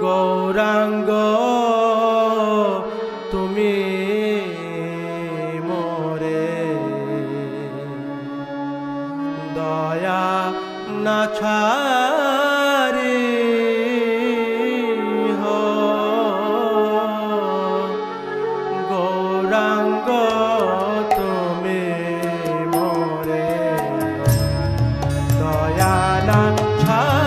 গৌরাঙ্গ তুমি মোরে দয়া না ছাড়ি হো গৌরাঙ্গ তুমি মোরে দয়া না ছাড়ি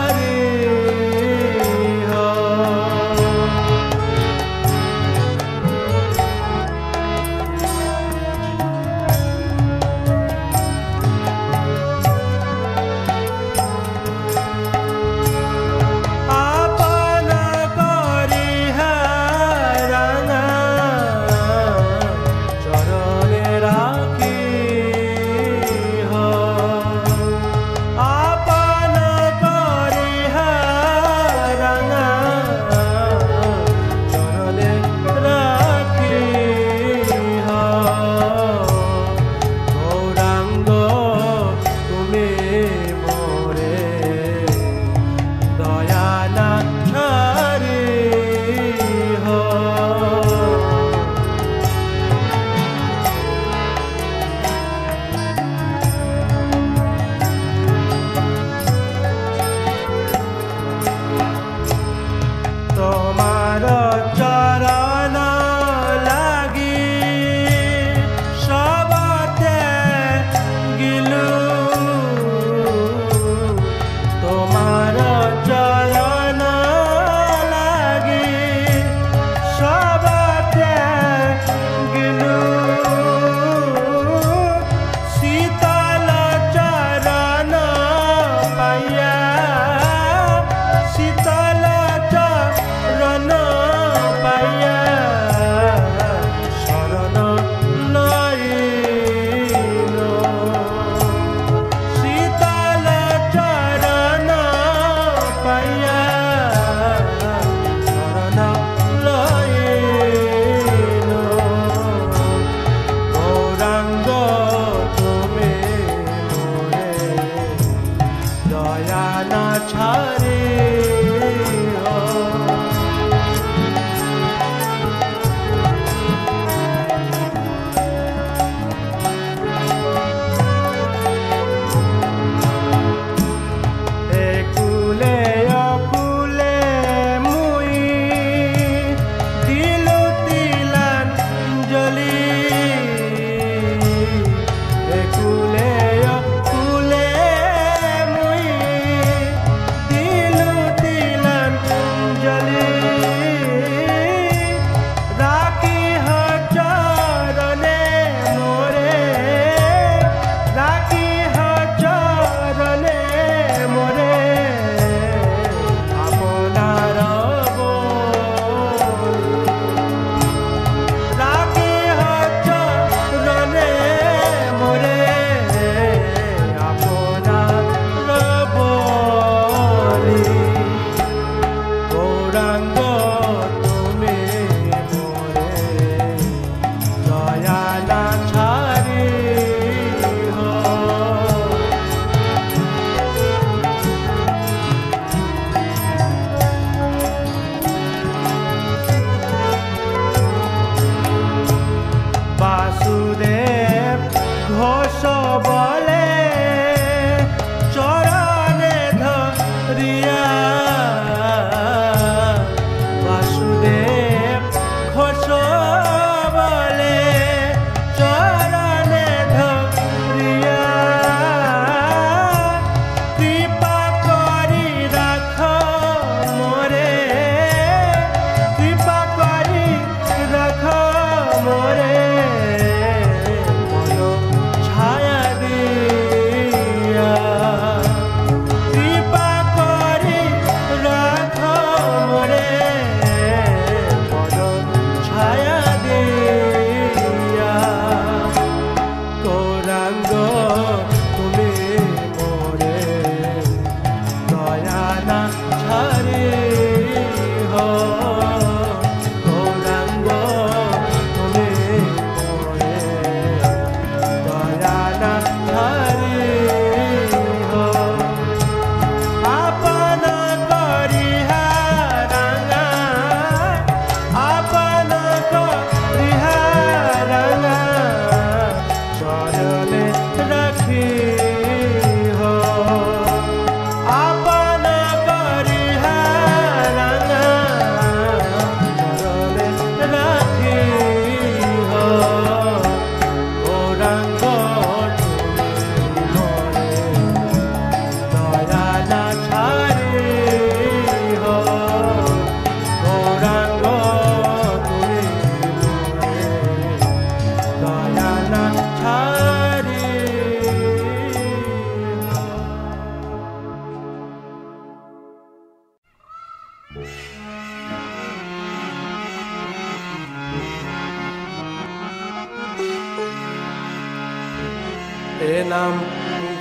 এ নাম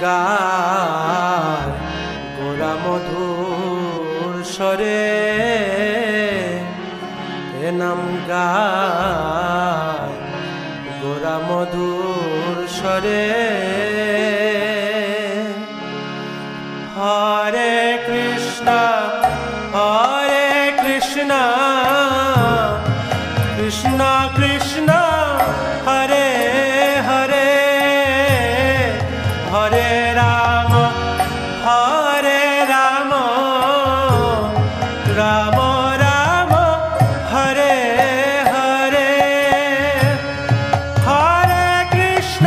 গায় গোরা মধুর স্বরে, এ নাম গায় গোরা মধুর স্বরে। হরে কৃষ্ণ কৃষ্ণ কৃষ্ণ হরে হরে, হরে রাম রাম রাম হরে হরে। হরে কৃষ্ণ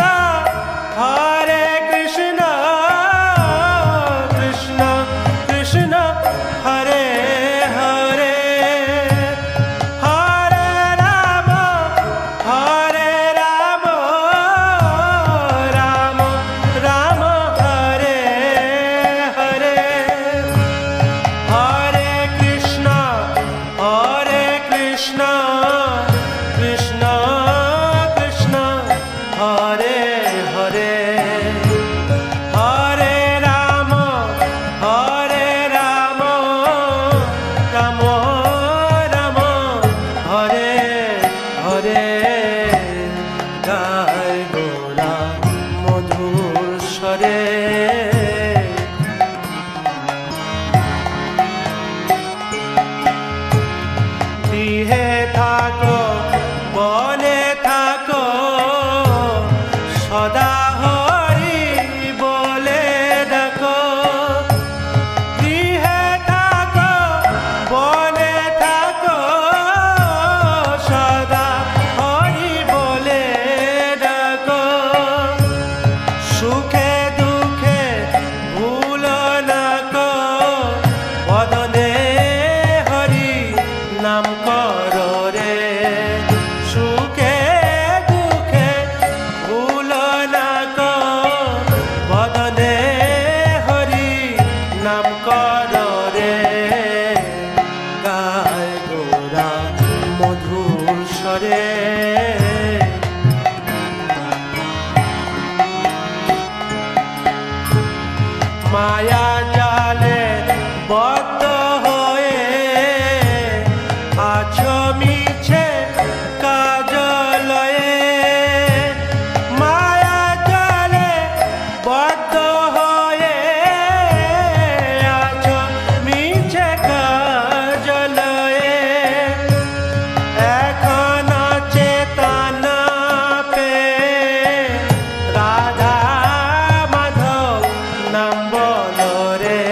কৃষ্ণ কৃষ্ণ হরে হরে। হরে রাম রাম রাম হরে হরে। হরে কৃষ্ণ কৃষ্ণ কৃষ্ণ হরে হরে। হরে রাম রাম রাম হরে হরে। গায় গোরা মধুর স্বরে। গৃহে থাকো বনে থাকো সদা হরি বলে ডাকো। গৃহে থাকো বনে থাকো সদা হরি বলে ডাকো। সুখে দুঃখে ভুলো না কো বদনে হরি নাম করো রে। সুখে দুঃখে ভুলো না কো বদনে হরি নাম করো রে। গায় গোরা মধুর স্বরে। মায়া জালে বদ্ধ হয়ে আছো মিছে কাজলয়ে। মায়া জালে বদ্ধ হয়ে আছো মিছে কাজলয়ে। এখনো চেতনা পেয়ে রাধা মাধব নাম বলো রে।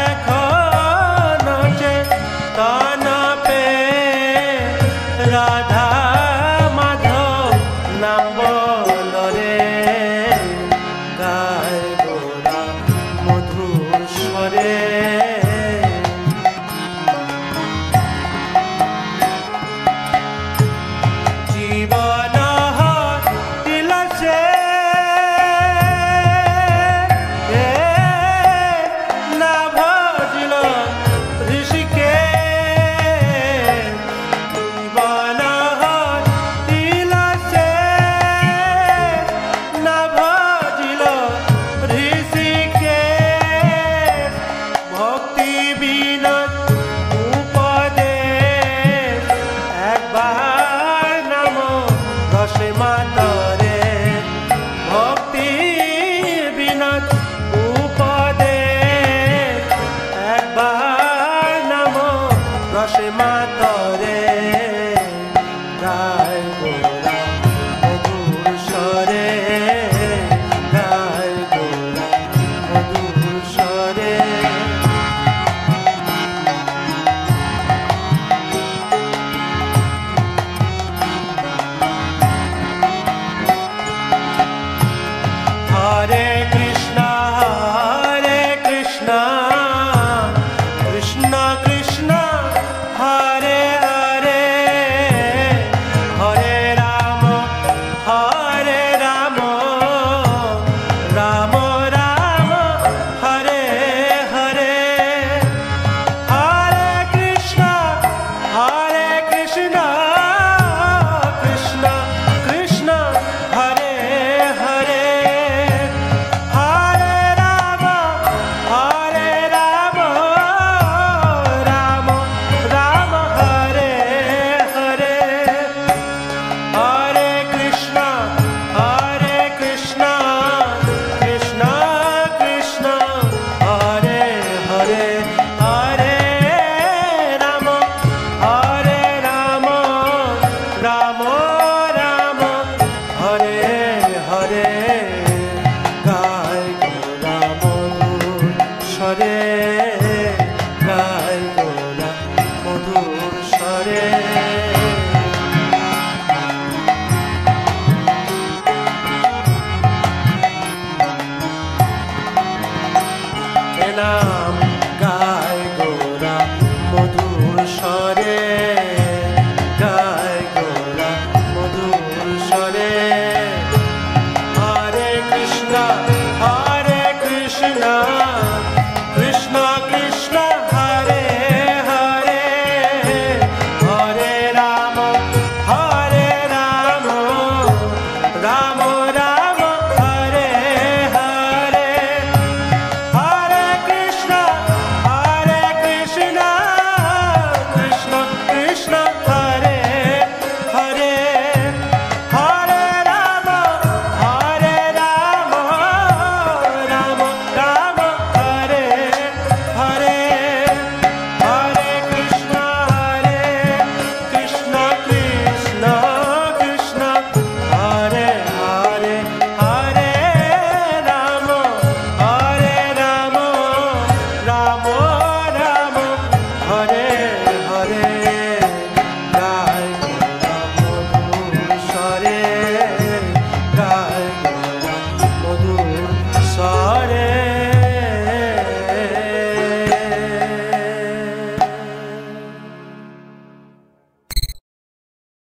এখনো চেতনা পেয়ে রাধা মাধব নাম বলো রে। গায় গোরা মধুর স্বরে। জীবন দিলসে না ভজিল ঋষিকে। জীবন দিলসে না ভজিল ঋষিকে। ভক্তি বিনোদ উপদেশ একবার নাম রসে মাতরে। ভক্তি বিনোদ উপদেশ একবার নাম রসে মাত।